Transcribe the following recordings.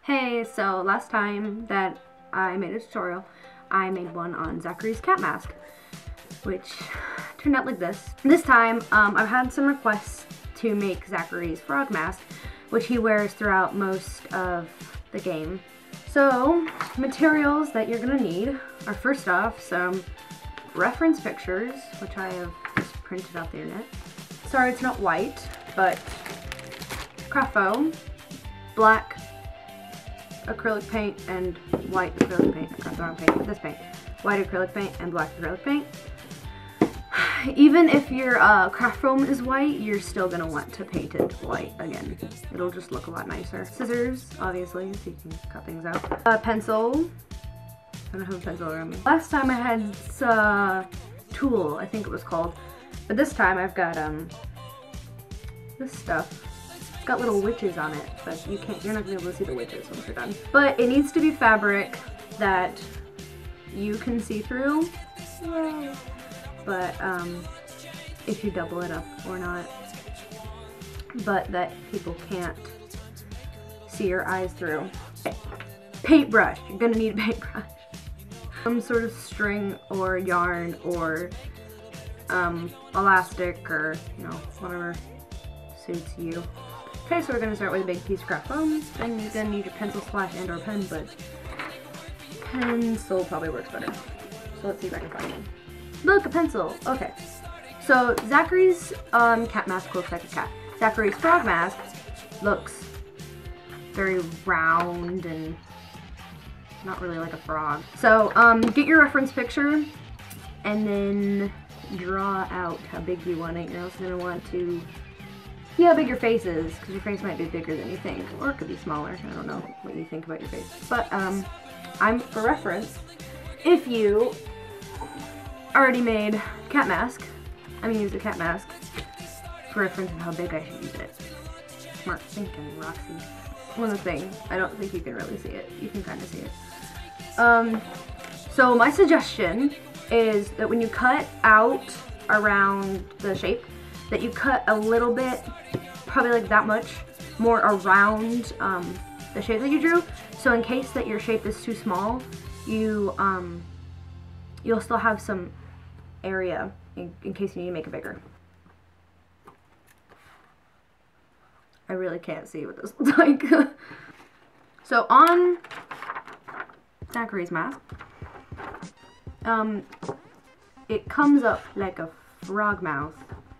Hey, so last time that I made a tutorial, I made one on Zachary's cat mask, which turned out like this. This time, I've had some requests to make Zachary's frog mask, which he wears throughout most of the game. So, materials that you're gonna need are first off some reference pictures, which I have just printed off the internet. Sorry it's not white, but craft foam, black acrylic paint, and white acrylic paint. I got the wrong paint. This paint. White acrylic paint and black acrylic paint. Even if your craft foam is white, you're still gonna want to paint it white again. It'll just look a lot nicer. Scissors, obviously, so you can cut things out. A pencil. I don't have a pencil around me. Last time I had Tool, I think it was called. But this time I've got this stuff. It's got little witches on it, but you're not gonna be able to see the witches once you're done. But it needs to be fabric that you can see through. Yay. But if you double it up or not, but that people can't see your eyes through. Paintbrush, you're gonna need a paintbrush. Some sort of string or yarn or elastic or, you know, whatever suits you. Okay, so we're gonna start with a big piece of craft foam. Then you're gonna need your pencil slash and or pen, but pencil probably works better. So let's see if I can find one. Look, a pencil. Okay. So Zachary's cat mask looks like a cat. Zachary's frog mask looks very round and not really like a frog. So get your reference picture and then draw out how big you want it. You're also gonna want to see how big your face is, because your face might be bigger than you think, or it could be smaller. I don't know what you think about your face. But for reference, if you already made a cat mask, I'm gonna use a cat mask for reference of how big I should use it. Smart thinking, Roxy. One of the things, I don't think you can really see it. You can kind of see it. So my suggestion is that when you cut out around the shape, that you cut a little bit, probably like that much, more around the shape that you drew. So in case that your shape is too small, you'll still have some area in case you need to make it bigger. I really can't see what this looks like. So on Zachary's mask, it comes up like a frog mouth.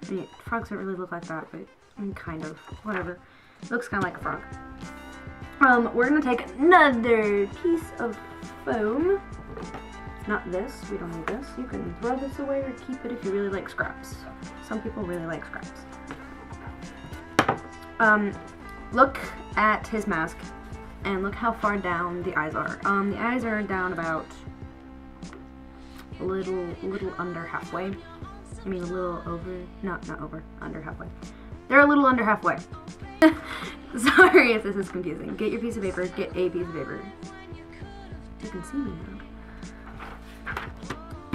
I mean, frogs don't really look like that, but I mean, kind of, whatever. It looks kind of like a frog. We're gonna take another piece of foam. Not this, we don't need this. You can throw this away or keep it if you really like scraps. Some people really like scraps. Look at his mask and look how far down the eyes are. The eyes are down about a little under halfway. I mean a little over, not over, under halfway. They're a little under halfway. Sorry if this is confusing. Get your piece of paper, get a piece of paper. You can see me now.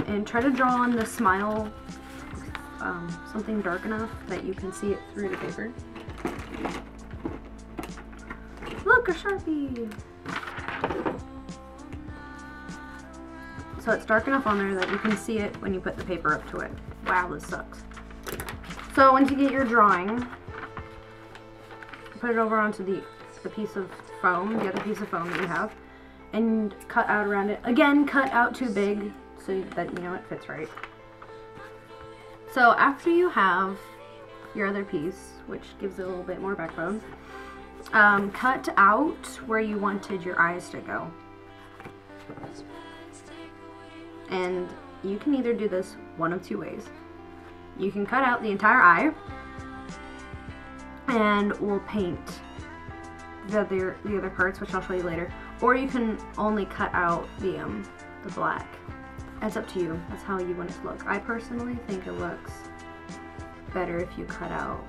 And try to draw on the smile something dark enough that you can see it through the paper. Look, a Sharpie! So it's dark enough on there that you can see it when you put the paper up to it. Wow, this sucks. So once you get your drawing, put it over onto the piece of foam, the other piece of foam that you have, and cut out around it. Again, cut out too big so that you know it fits right. So after you have your other piece, which gives it a little bit more backbone, cut out where you wanted your eyes to go. And you can either do this one of two ways. You can cut out the entire eye and we'll paint the other parts, which I'll show you later. Or you can only cut out the black. It's up to you. That's how you want it to look. I personally think it looks better if you cut out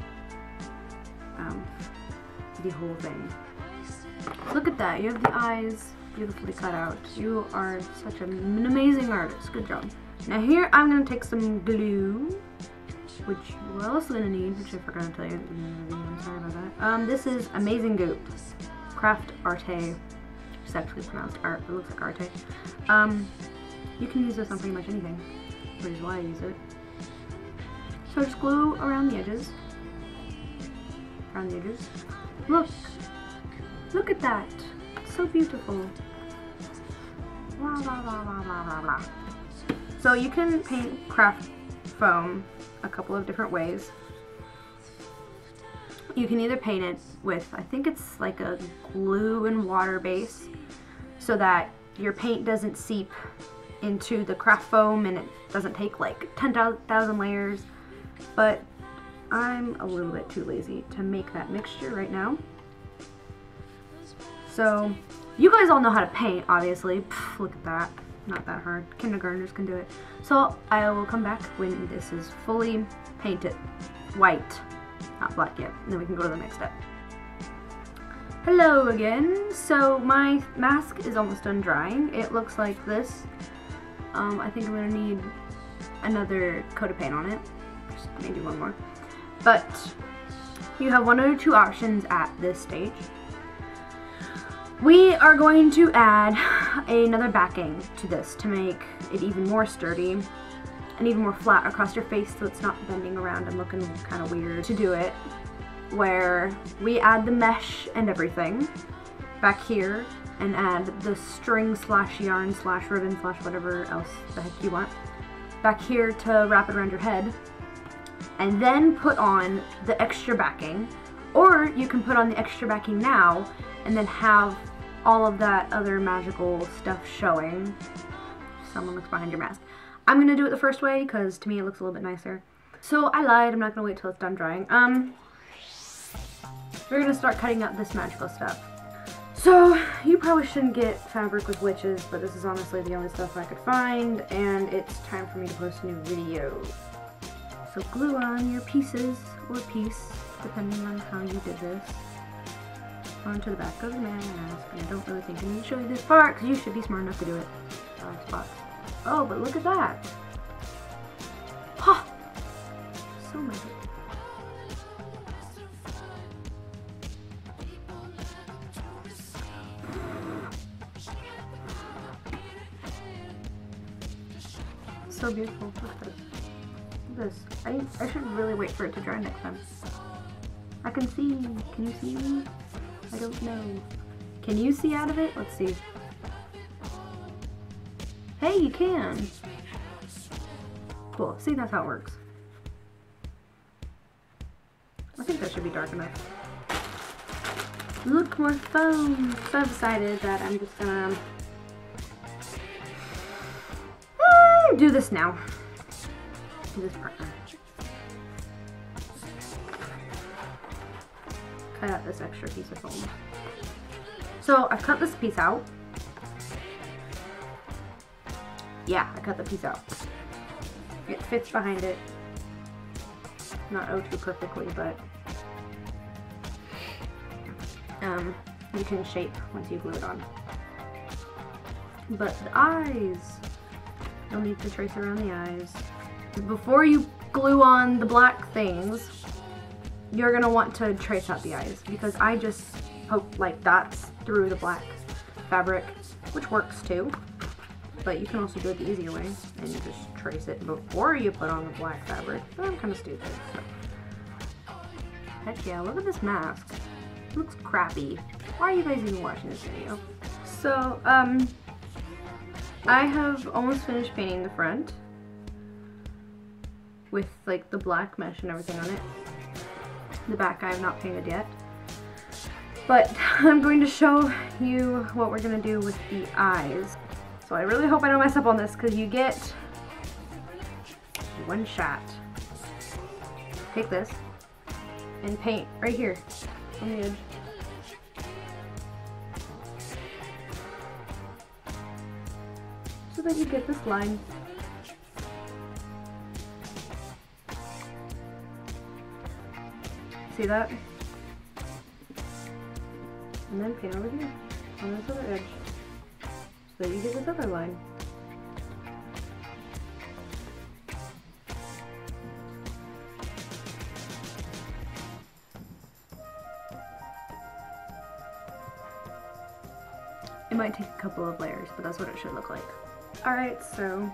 the whole thing. Look at that. You have the eyes beautifully cut out. You are such an amazing artist. Good job. Now here I'm going to take some glue, which we're also going to need, which I forgot to tell you at the beginning of the video. I'm sorry about that. This is Amazing Goop. Craft Arte. It's actually pronounced art, it looks like arte. You can use this on pretty much anything, which is why I use it. So just glue around the edges. Around the edges. Look! Look at that! It's so beautiful. Blah, blah, blah, blah, blah, blah, blah. So you can paint craft foam a couple of different ways. You can either paint it with, I think it's like a glue and water base, so that your paint doesn't seep into the craft foam and it doesn't take like 10,000 layers. But I'm a little bit too lazy to make that mixture right now. So you guys all know how to paint, obviously. Pff, look at that. Not that hard. Kindergartners can do it. So I will come back when this is fully painted white. Not black yet. And then we can go to the next step. Hello again. So my mask is almost done drying. It looks like this. I think I'm going to need another coat of paint on it. Just maybe one more. But you have one or two options at this stage. We are going to add another backing to this to make it even more sturdy and even more flat across your face, so it's not bending around and looking kind of weird. To do it, where we add the mesh and everything back here and add the string slash yarn slash ribbon slash whatever else the heck you want back here to wrap it around your head, and then put on the extra backing. Or you can put on the extra backing now and then have all of that other magical stuff showing. Someone looks behind your mask. I'm gonna do it the first way because to me it looks a little bit nicer. So I lied, I'm not gonna wait till it's done drying. We're gonna start cutting up this magical stuff. So you probably shouldn't get fabric with witches, but this is honestly the only stuff I could find, and it's time for me to post a new video. So glue on your pieces, or piece, depending on how you did this, onto the back of the mask. And I don't really think I need to show you this part because you should be smart enough to do it. Spots. Oh, but look at that! Ha! So magic. So beautiful. Look at this. Look at this. I should really wait for it to dry next time. I can see. Can you see me? I don't know. Can you see out of it? Let's see. Hey, you can. Cool. See, that's how it works. I think that should be dark enough. Look, more foam. So I've decided that I'm just gonna do this now. Do this part now. Cut out this extra piece of foam. So I've cut this piece out. Yeah, I cut the piece out. It fits behind it. Not O2 perfectly, but you can shape once you glue it on. But the eyes, you'll need to trace around the eyes. Before you glue on the black things, you're gonna want to trace out the eyes, because I just poked like dots through the black fabric, which works too. But you can also do it the easier way and you just trace it before you put on the black fabric. But I'm kind of stupid. So. Heck yeah, look at this mask. It looks crappy. Why are you guys even watching this video? So, I have almost finished painting the front with like the black mesh and everything on it. The back I have not painted yet. But I'm going to show you what we're going to do with the eyes. So I really hope I don't mess up on this, because you get one shot. Take this and paint right here on the edge. So that you get this line. See that? And then paint over here on this other edge. So you get this other line. It might take a couple of layers, but that's what it should look like. Alright, so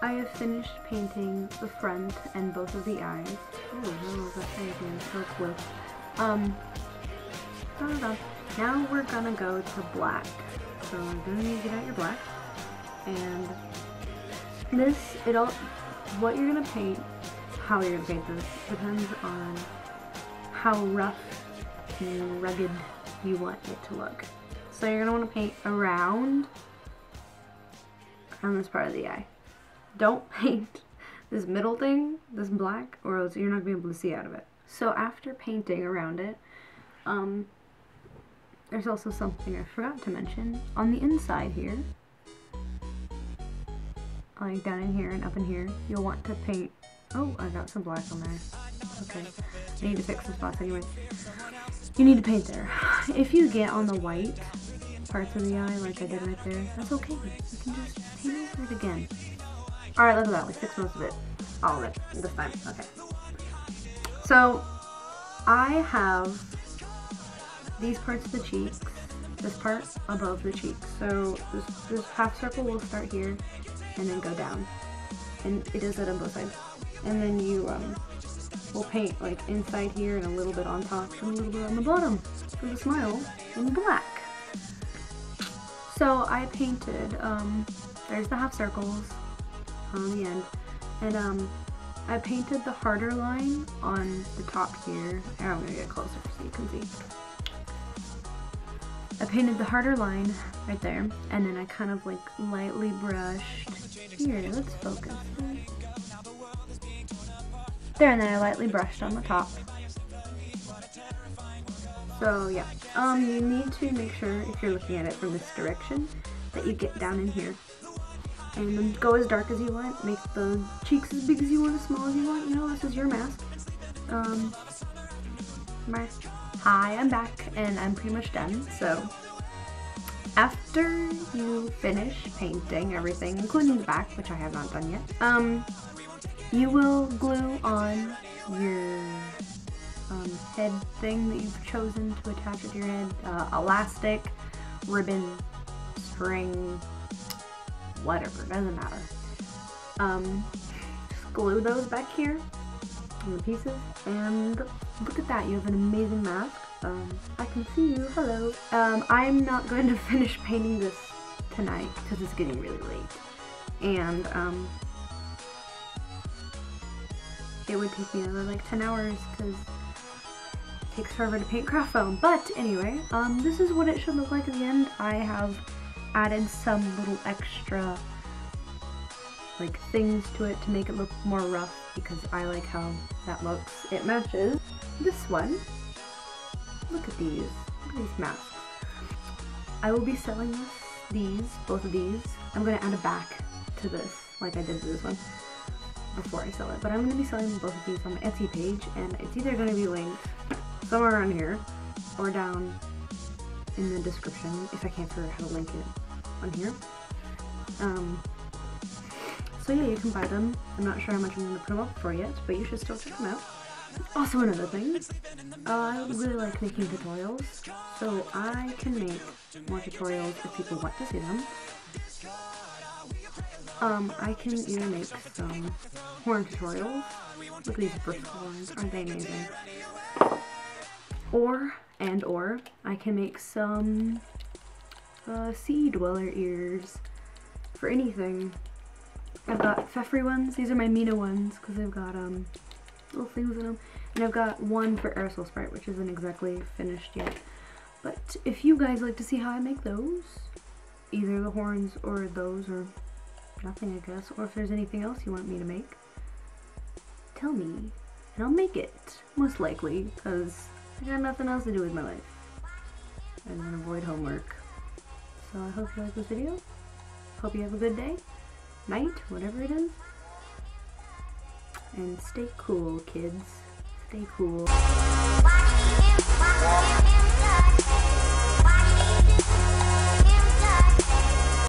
I have finished painting the front and both of the eyes. Oh, no, that's crazy. I'm so blue. Now we're gonna go to black. So you're gonna need to get out your black. And this, what you're gonna paint, how you're gonna paint this, depends on how rough and rugged you want it to look. So you're gonna want to paint around this part of the eye. Don't paint this middle thing, this black, or else you're not gonna be able to see out of it. So after painting around it, there's also something I forgot to mention. On the inside here, like down in here and up in here, you'll want to paint. Oh, I got some black on there. Okay, I need to fix some spots anyway. You need to paint there. If you get on the white parts of the eye, like I did right there, that's okay. You can just paint over it again. Alright, look at that. We fixed most of it. All of it. This time. Okay. So, I have these parts of the cheeks, this part above the cheeks. So, this half circle will start here and then go down. And it does that on both sides. And then you will paint like inside here and a little bit on top and a little bit on the bottom for the smile in black. So I painted, there's the half circles on the end, and I painted the harder line on the top here. I'm gonna get closer so you can see. I painted the harder line right there, and then I kind of like lightly brushed. Here, let's focus. There, and then I lightly brushed on the top. So yeah, you need to make sure, if you're looking at it from this direction, that you get down in here. And then go as dark as you want, make the cheeks as big as you want, as small as you want, you know, this is your mask. Hi, I'm back, and I'm pretty much done, so after you finish painting everything, including the back, which I have not done yet, you will glue on your head thing that you've chosen to attach it to your head, elastic, ribbon, string, whatever, doesn't matter. Just glue those back here on the pieces, and look at that, you have an amazing mask. I can see you, hello. I'm not going to finish painting this tonight because it's getting really late, and it would take me another like 10 hours because it takes forever to paint craft foam. But anyway, this is what it should look like at the end. I have added some little extra like things to it to make it look more rough because I like how that looks. It matches this one. Look at these. Look at these masks. I will be selling both of these. I'm going to add a back to this like I did to this one before I sell it, but I'm going to be selling both of these on my Etsy page, and it's either going to be linked somewhere around here or down in the description if I can't figure out how to link it on here. So yeah, you can buy them. I'm not sure how much I'm going to put them up for yet, but you should still check them out. Also, another thing, I really like making tutorials, so I can make more tutorials if people want to see them. I can either make some horn tutorials. Look at these Bristol horns, aren't they amazing? Or I can make some sea dweller ears for anything. I've got Pfeffrey ones. These are my Mina ones because they've got little things in them. And I've got one for Aerosol Sprite, which isn't exactly finished yet. But if you guys like to see how I make those, either the horns or those or nothing, I guess, or if there's anything else you want me to make, tell me and I'll make it, most likely, because I got nothing else to do with my life and then avoid homework. So I hope you like this video. Hope you have a good day, night, whatever it is. And stay cool, kids. Stay cool.